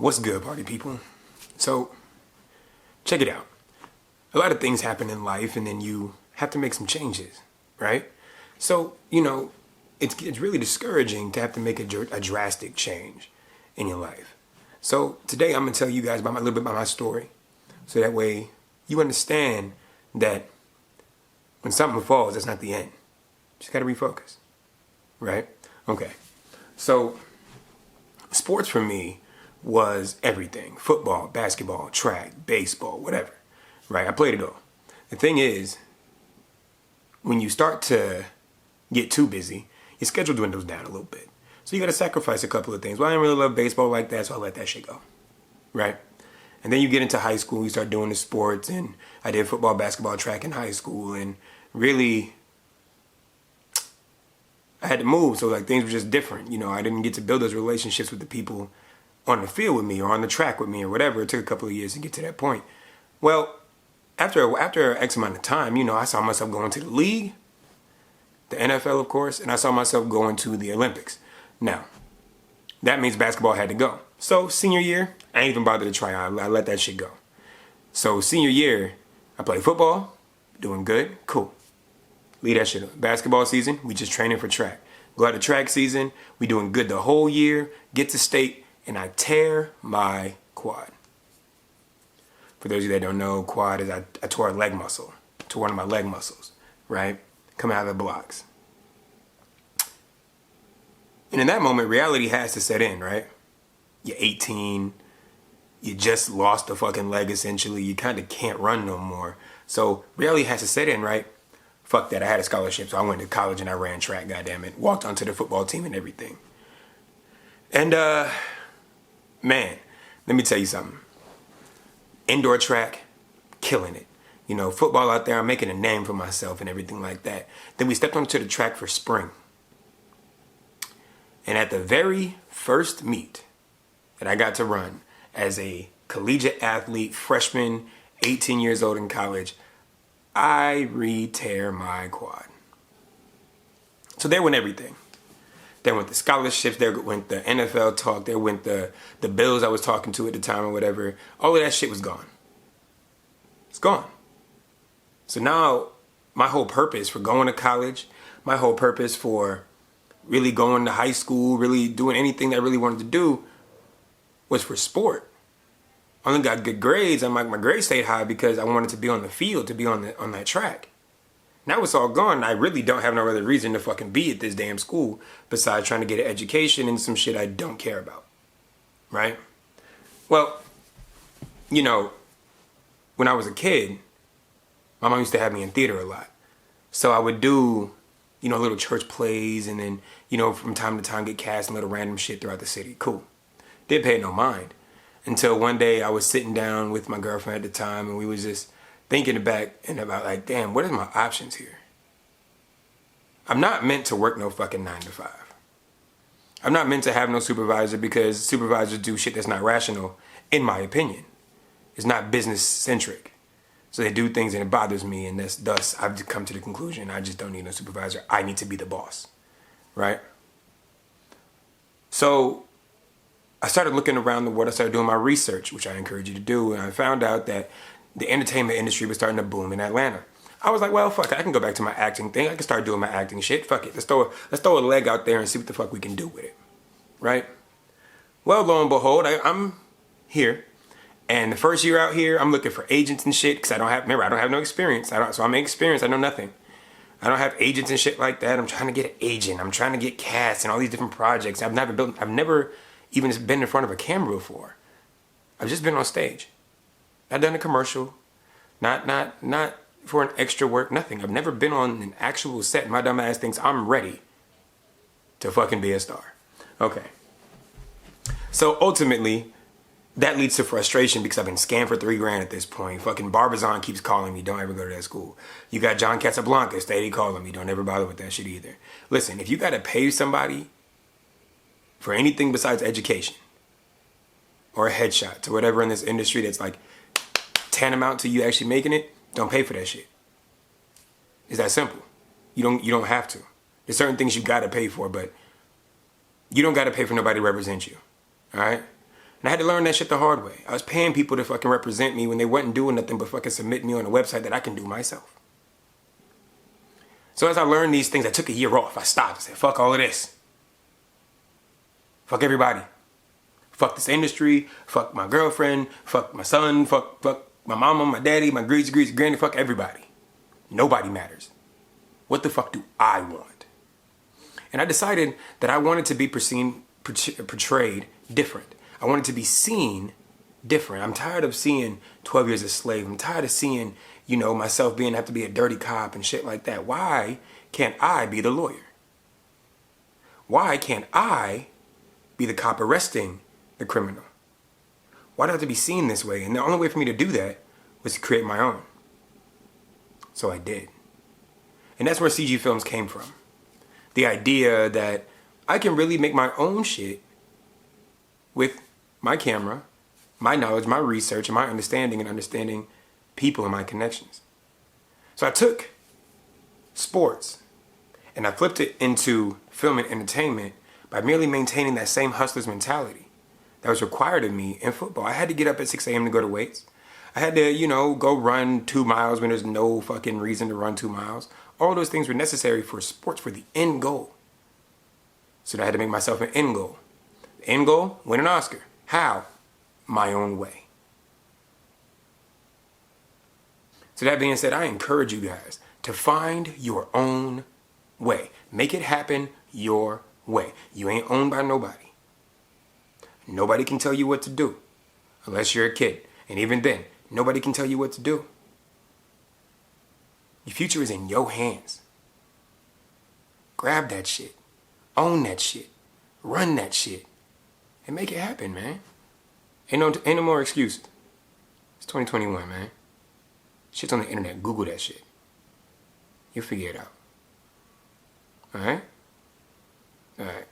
What's good, party people? So, check it out. A lot of things happen in life and then you have to make some changes, right? So, it's really discouraging to have to make a drastic change in your life. So, today I'm going to tell you guys a little bit about my story. So that way you understand that when something falls, that's not the end. Just got to refocus, right? Okay. So, sports for me was everything. Football, basketball, track, baseball, whatever. Right? I played it all. The thing is, when you start to get too busy, your schedule dwindles down a little bit. So you got to sacrifice a couple of things. Well, I didn't really love baseball like that, so I let that shit go. Right? And then you get into high school, you start doing the sports, and I did football, basketball, track in high school, and really I had to move, so things were just different. I didn't get to build those relationships with the people on the field with me or on the track with me or whatever. It took a couple of years to get to that point. Well, after X amount of time, I saw myself going to the league, the NFL, of course, and I saw myself going to the Olympics. Now, that means basketball had to go. So senior year, I ain't even bothered to try out. I let that shit go. So senior year, I played football, doing good, cool. Leave that shit up. Basketball season, we just training for track. Go out to track season, we doing good the whole year, get to state, and I tear my quad. For those of you that don't know, quad is I tore a leg muscle. Tore one of my leg muscles, right? Coming out of the blocks. And in that moment, reality has to set in, right? You're 18, you just lost a fucking leg essentially, you kind of can't run no more. So reality has to set in, right? Fuck that, I had a scholarship, so I went to college and I ran track, goddammit. Walked onto the football team and everything. And man, let me tell you something. Indoor track, killing it. Football out there, I'm making a name for myself and everything like that. Then we stepped onto the track for spring. And at the very first meet that I got to run as a collegiate athlete, freshman, 18 years old in college, I re-tear my quad. So there went everything. There went the scholarships, there went the NFL talk, there went the bills I was talking to at the time or whatever. All of that shit was gone. It's gone. So now my whole purpose for going to college, my whole purpose for really going to high school, really doing anything that I really wanted to do was for sport. I only got good grades. My grades stayed high because I wanted to be on the field, to be on that track. Now it's all gone. I really don't have no other reason to fucking be at this damn school besides trying to get an education and some shit I don't care about. Right? Well, when I was a kid, my mom used to have me in theater a lot. So I would do, little church plays and then, from time to time get cast in little random shit throughout the city. Cool. Didn't pay no mind. Until one day I was sitting down with my girlfriend at the time and we was just thinking back and about damn, what are my options here? I'm not meant to work no fucking 9 to 5. I'm not meant to have no supervisor because supervisors do shit that's not rational, in my opinion. It's not business centric. So they do things and it bothers me, and thus I've come to the conclusion I just don't need no supervisor. I need to be the boss, right? So I started looking around the world. I started doing my research, which I encourage you to do, and I found out that the entertainment industry was starting to boom in Atlanta. I was like, well, fuck it. I can go back to my acting thing. I can start doing my acting shit. Fuck it. Let's throw a leg out there and see what the fuck we can do with it, right? Well, lo and behold, I'm here. And the first year out here, I'm looking for agents and shit because I don't have no experience. So I'm inexperienced. I know nothing. I don't have agents and shit like that. I'm trying to get an agent. I'm trying to get cast and all these different projects. I've never even been in front of a camera before. I've just been on stage. Not done a commercial. Not for an extra work, nothing. I've never been on an actual set. My dumb ass thinks I'm ready to fucking be a star. Okay. So ultimately, that leads to frustration because I've been scammed for $3,000 at this point. Fucking Barbizon keeps calling me. Don't ever go to that school. You got John Casablanca steady calling me. Don't ever bother with that shit either. Listen, if you got to pay somebody for anything besides education or a headshot to whatever in this industry that's tantamount to you actually making it, don't pay for that shit. It's that simple. You don't have to. There's certain things you gotta pay for, but you don't gotta pay for nobody to represent you. Alright? And I had to learn that shit the hard way. I was paying people to fucking represent me when they wasn't doing nothing but fucking submit me on a website that I can do myself. So as I learned these things, I took a year off. I stopped. I said, fuck all of this. Fuck everybody. Fuck this industry. Fuck my girlfriend. Fuck my son. Fuck my mama, my daddy, my greasy granny. Fuck everybody. Nobody matters. What the fuck do I want? And I decided that I wanted to be portrayed different. I wanted to be seen different. I'm tired of seeing 12 Years a Slave. I'm tired of seeing, you know, myself have to be a dirty cop and shit like that. Why can't I be the lawyer? Why can't I be the cop arresting the criminal? Why do I have to be seen this way? And the only way for me to do that was to create my own. So I did. And that's where CG Films came from. The idea that I can really make my own shit with my camera, my knowledge, my research, and my understanding people and my connections. So I took sports and I flipped it into film and entertainment by merely maintaining that same hustler's mentality that was required of me in football. I had to get up at 6 a.m. to go to weights. I had to, you know, go run 2 miles when there's no fucking reason to run 2 miles. All those things were necessary for sports, for the end goal. So I had to make myself an end goal. The end goal, win an Oscar. How? My own way. So that being said, I encourage you guys to find your own way. Make it happen your way. You ain't owned by nobody. Nobody can tell you what to do unless you're a kid. And even then, nobody can tell you what to do. Your future is in your hands. Grab that shit. Own that shit. Run that shit. And make it happen, man. Ain't no more excuses. It's 2021, man. Shit's on the internet. Google that shit. You'll figure it out. Alright? Alright.